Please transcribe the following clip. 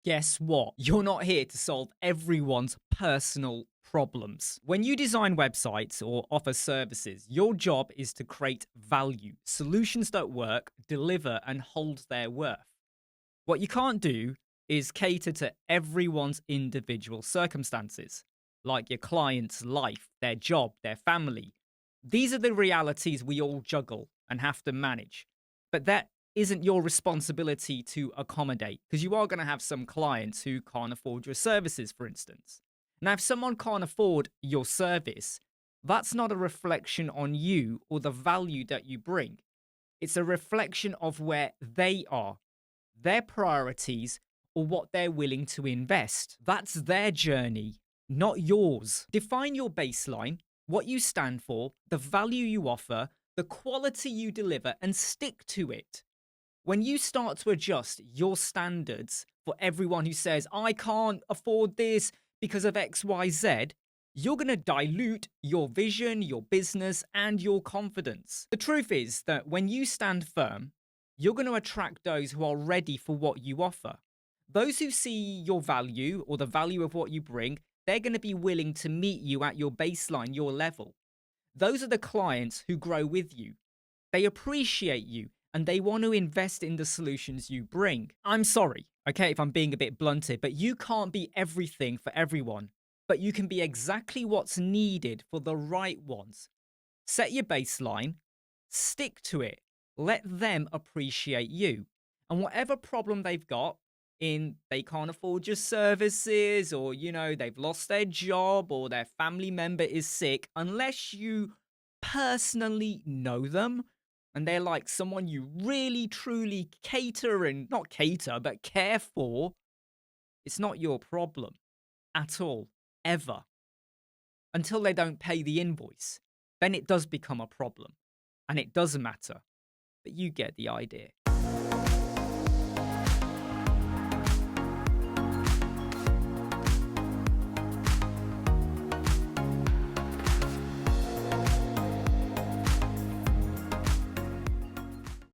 Guess what? You're not here to solve everyone's personal problems. When you design websites or offer services, your job is to create value. Solutions that work, deliver, and hold their worth. What you can't do is cater to everyone's individual circumstances, like your client's life, their job, their family. These are the realities we all juggle and have to manage. But that isn't your responsibility to accommodate, because you are going to have some clients who can't afford your services, for instance. Now, if someone can't afford your service, that's not a reflection on you or the value that you bring. It's a reflection of where they are, their priorities, or what they're willing to invest. That's their journey, not yours. Define your baseline, what you stand for, the value you offer, the quality you deliver, and stick to it. When you start to adjust your standards for everyone who says, I can't afford this because of XYZ, you're going to dilute your vision, your business, and your confidence. The truth is that when you stand firm, you're going to attract those who are ready for what you offer. Those who see your value or the value of what you bring, they're going to be willing to meet you at your baseline, your level. Those are the clients who grow with you. They appreciate you and they want to invest in the solutions you bring. I'm sorry, okay, if I'm being a bit blunted, but you can't be everything for everyone, but you can be exactly what's needed for the right ones. Set your baseline, stick to it, let them appreciate you. And whatever problem they've got in they can't afford your services, or they've lost their job, or their family member is sick, unless you personally know them and they're like someone you really truly cater and not cater but care for, it's not your problem at all, ever, until they don't pay the invoice. Then it does become a problem and it does matter, but you get the idea.